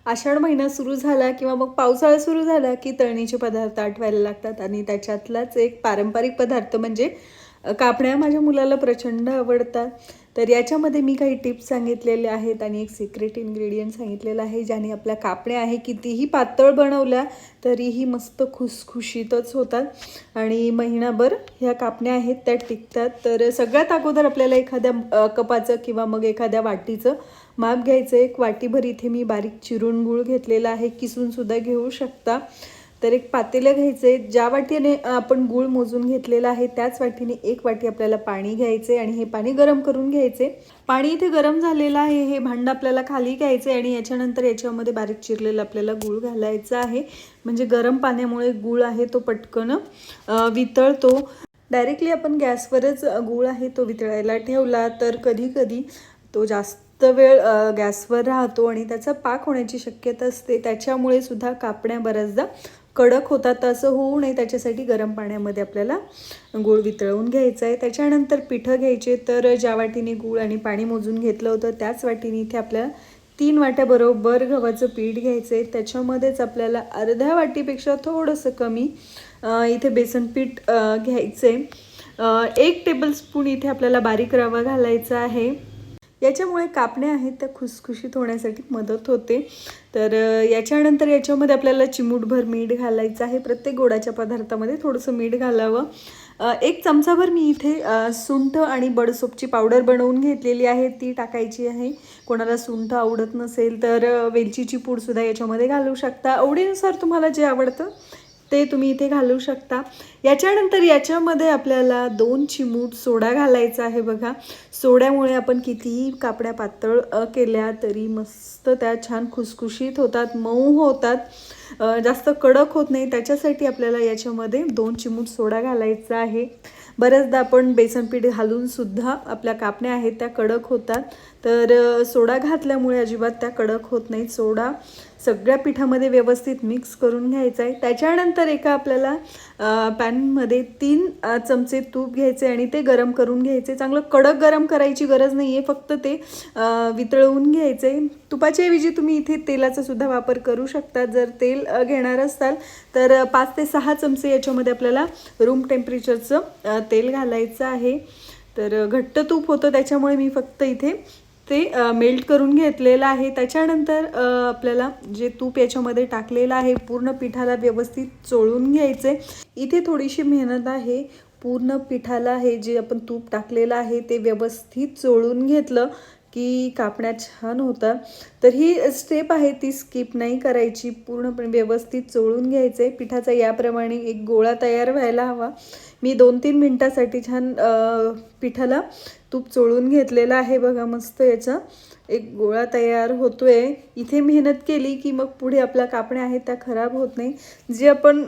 आषाढ महिना सुरू झाला किंवा मग पावसाळा सुरू झाला की तळणीचे पदार्थ आठवायला लागतात आणि त्याच्यातलाच एक पारंपरिक पदार्थ म्हणजे कापण्या माझ्या मुलाला प्रचंड आवडतात. तर याच्यामध्ये मी काही टिप्स सांगितलेले आहेत आणि एक सिक्रेट इन्ग्रेडियंट सांगितलेलं आहे, ज्याने आपल्या कापण्या आहे कितीही पातळ बनवल्या तरीही मस्त खुसखुशीतच होतात आणि महिनाभर ह्या कापण्या आहेत त्या टिकतात. तर सगळ्यात अगोदर आपल्याला एखाद्या कपाचं किंवा मग एखाद्या वाटीचं माप घ्यायचं. एक वाटीभर इथे मी बारीक चिरून गूळ घेतलेला आहे, किसूनसुद्धा घेऊ शकता. तर एक पातेलं घ्यायचं आहे. ज्या वाटीने आपण गूळ मोजून घेतलेला आहे त्याच वाटीने एक वाटी आपल्याला पाणी घ्यायचे आणि हे पाणी गरम करून घ्यायचे. पाणी इथे गरम झालेलं आहे. हे भांडं आपल्याला खाली घ्यायचं आणि याच्यानंतर याच्यामध्ये बारीक चिरलेला आपल्याला गूळ घालायचा आहे. म्हणजे गरम पाण्यामुळे गूळ आहे तो पटकन वितळतो. डायरेक्टली आपण गॅसवरच गूळ आहे तो वितळायला ठेवला तर कधी कधी तो जास्त वेळ गॅसवर राहतो आणि त्याचा पाक होण्याची शक्यता असते. त्याच्यामुळे सुद्धा कापण्या बऱ्याचदा कडक होतात. असं होऊ नये त्याच्यासाठी गरम पाण्यामध्ये आपल्याला गूळ वितळवून घ्यायचा आहे. त्याच्यानंतर पिठं घ्यायचे. तर ज्या वाटीने गूळ आणि पाणी मोजून घेतलं होतं त्याच वाटीने इथे आपल्याला 3 वाट्या बरोबर गव्हाचं पीठ घ्यायचं आहे. त्याच्यामध्येच आपल्याला अर्ध्या वाटीपेक्षा थोडंसं कमी इथे बेसन पीठ घ्यायचं आहे. 1 टेबलस्पून इथे आपल्याला बारीक रवा घालायचा आहे. याच्यामुळे कापण्या आहेत त्या खुसखुशीत होण्यासाठी मदत होते. तर याच्यानंतर याच्यामध्ये आपल्याला चिमूटभर मीठ घालायचं आहे. प्रत्येक गोडाच्या पदार्थामध्ये थोडंसं मीठ घालावं. 1 चमचाभर मी इथे सुंठ आणि बडसोपची पावडर बनवून घेतलेली आहे ती टाकायची आहे. कोणाला सुंठ आवडत नसेल तर वेलचीची पूडसुद्धा याच्यामध्ये घालू शकता. आवडीनुसार तुम्हाला जे आवडतं ते तुम्ही इथे घालू शकता. याच्यानंतर याच्यामध्ये आपल्याला 2 चिमूट सोडा घालायचा आहे. बघा, सोड्यामुळे आपण कितीही कापड्या पातळ केल्या तरी मस्त त्या छान खुसखुशीत होतात, मऊ होतात, जास्त कडक होत नाही. त्याच्यासाठी आपल्याला याच्यामध्ये 2 चिमूट सोडा घालायचा आहे. बऱ्याचदा आपण बेसन पीठ घालून सुद्धा आपल्या कापण्या आहेत त्या कडक होतात. तर सोडा घातल्यामुळे अजिबात त्या कडक होत नाहीत. सोडा सगळ्या पिठामध्ये व्यवस्थित मिक्स करून घ्यायचा आहे. त्याच्यानंतर एका आपल्याला पॅनमध्ये 3 चमचे तूप घ्यायचे आणि ते गरम करून घ्यायचे. चांगलं कडक गरम करायची गरज नाही आहे, फक्त ते वितळवून घ्यायचे. तुपाच्या ऐवजी तुम्ही इथे तेलाचा सुद्धा वापर करू शकता. जर तेल घेणार असाल तर 5 ते 6 चमचे याच्यामध्ये आपल्याला रूम टेम्परेचरचं तेल घालायचं आहे. तर घट्ट तूप होतं त्याच्यामुळे मी फक्त इथे ते मेल्ट करून घेतलेलं आहे. त्याच्यानंतर आपल्याला जे तूप याच्यामध्ये टाकलेलं आहे पूर्ण पिठाला व्यवस्थित चोळून घ्यायचे. इथे थोडीशी मेहनत आहे. पूर्ण पिठाला हे जे आपण तूप टाकलेलं आहे ते व्यवस्थित चोळून घेतलं की कापण्या छान होतात. तर ही स्टेप आहे ती स्किप नाही करायची. पूर्णपणे व्यवस्थित चोळून घ्यायचे. पिठाचा याप्रमाणे एक गोळा तयार व्हायला हवा. मी 2-3 मिनटासाठी छान पिठाला तूप चोळून घेतलेलं आहे. बघा, मस्त याचा एक गोळा तयार होतोय. इथे मेहनत केली की मग पुढे आपल्या कापण्या आहेत त्या खराब होत नाही. जे आपण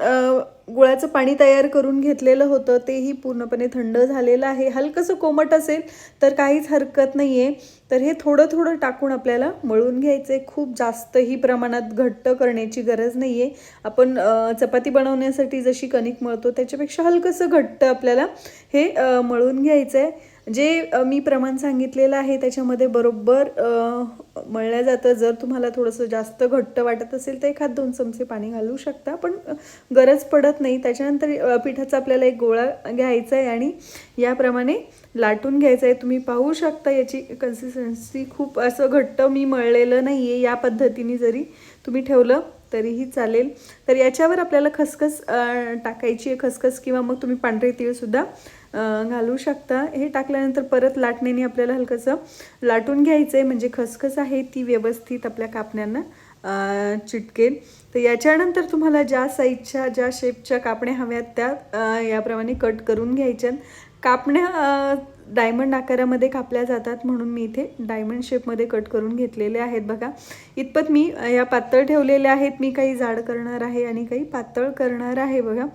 गुळाचं पाणी तयार करून घेतलेलं होतं तेही पूर्णपणे थंड झालेलं आहे. हलकंसं कोमट असेल तर काहीच हरकत नाही आहे. तर हे थोडं थोडं टाकून आपल्याला मळून घ्यायचं आहे. खूप जास्तही प्रमाणात घट्ट करण्याची गरज नाही आहे. आपण चपाती बनवण्यासाठी जशी कणिक मळतो त्याच्यापेक्षा हलकंसं घट्ट आपल्याला हे मळून घ्यायचं आहे. जे मी प्रमाण सांगितलेलं आहे त्याच्यामध्ये बरोबर मळल्या जातं. जर तुम्हाला थोडंसं जास्त घट्ट वाटत असेल तर 1-2 चमचे पाणी घालू शकता, पण गरज पडत नाही. त्याच्यानंतर पिठाचा आपल्याला एक गोळा घ्यायचा आहे आणि याप्रमाणे लाटून घ्यायचं आहे. तुम्ही पाहू शकता याची कन्सिस्टन्सी खूप असं घट्ट मी मळलेलं नाही आहे. या पद्धतीने जरी तुम्ही ठेवलं तरीही चालेल. तर याच्यावर आपल्याला खसखस टाकायची आहे. खसखस किंवा मग तुम्ही पांढरे तीळसुद्धा घालू शकता. हे टाकल्यानंतर परत लाटण्याने आपल्याला हलकंसं लाटून घ्यायचं आहे म्हणजे खसखस आहे ती व्यवस्थित आपल्या कापण्यांना चिटकेल. तर याच्यानंतर तुम्हाला ज्या साईजच्या ज्या शेपच्या कापण्या हव्यात त्या याप्रमाणे कट करून घ्यायच्या. कापण्या डायमंड आकारामध्ये कापल्या जातात म्हणून मी इथे डायमंड शेपमध्ये कट करून घेतलेले आहेत. बघा, इतपत मी या पातळ ठेवलेल्या आहेत. मी काही जाड करणार आहे आणि काही पातळ करणार आहे. बघा,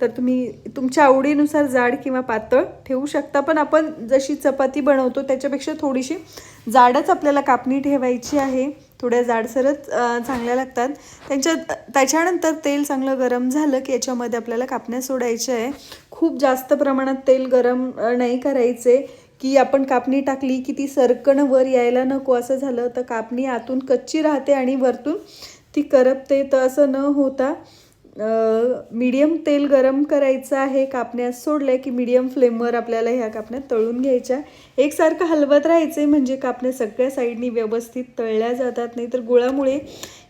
तर तुम्ही तुमच्या आवडीनुसार जाड किंवा पातळ ठेवू शकता. पण आपण जशी चपाती बनवतो त्याच्यापेक्षा थोडीशी जाडच आपल्याला कापणी ठेवायची आहे. थोड्या जाडसरच चांगल्या लागतात. त्याच्यानंतर तेल चांगलं गरम झालं की याच्यामध्ये आपल्याला कापण्या सोडायच्या आहे. खूप जास्त प्रमाणात तेल गरम नाही करायचे की आपण कापणी टाकली की ती सरकणं वर यायला नको असं झालं तर कापणी आतून कच्ची राहते आणि वरतून ती करपते. तर असं न होता मीडियम तेल गरम करायचं आहे. कापण्या सोडल्या की मीडियम फ्लेमवर आपल्याला ह्या कापण्या तळून घ्यायच्या. एकसारखं हलवत राहायचे म्हणजे कापण्या सगळ्या साईडनी व्यवस्थित तळल्या जातात. नाही तर गुळामुळे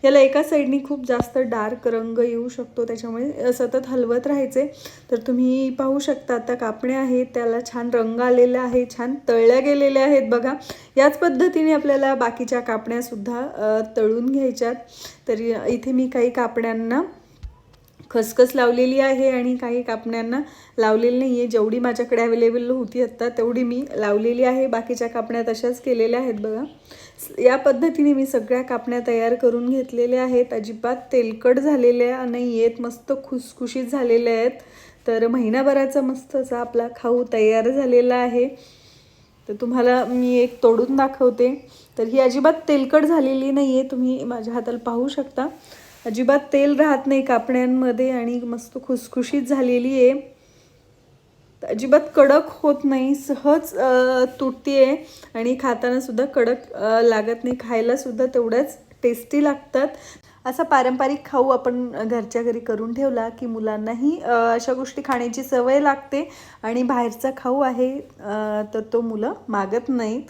याला एका साईडनी खूप जास्त डार्क रंग येऊ शकतो, त्याच्यामुळे सतत हलवत राहायचे. तर तुम्ही पाहू शकता आता कापण्या आहेत त्याला छान रंग आलेला आहे, छान तळल्या गेलेल्या आहेत बघा. याच पद्धतीने आपल्याला बाकीच्या कापण्यासुद्धा तळून घ्यायच्यात. तर इथे मी काही कापण्यांना खसखस लावलेली आहे आणि काही कापण्यांना लावलेली नाही आहे. जेवढी माझ्याकडे अवेलेबल होती आत्ता तेवढी मी लावलेली आहे. बाकीच्या कापण्या तशाच केलेल्या आहेत बघा. या पद्धतीने मी सगळ्या कापण्या तयार करून घेतलेल्या आहेत. अजिबात तेलकट झालेल्या नाही आहेत, मस्त खुसखुशीत झालेल्या आहेत. तर महिनाभराचा मस्त असा आपला खाऊ तयार झालेला आहे. तर तुम्हाला मी एक तोडून दाखवते. तर ही अजिबात तेलकट झालेली नाही आहे, तुम्ही माझ्या हाताला पाहू शकता. अजिबात तेल राहत नाही कापण्यांमध्ये आणि मस्त खुसखुशीत झालेली आहे. अजिबात कडक होत नाही, सहज तुटते आहे आणि खाताना सुद्धा कडक लागत नाही. खायला सुद्धा तेवढ्याच टेस्टी लागतात. असा पारंपरिक खाऊ आपण घरच्या घरी करून ठेवला की मुलांनाही अशा गोष्टी खाण्याची सवय लागते आणि बाहेरचा खाऊ आहे तर तो मुलं मागत नाहीत.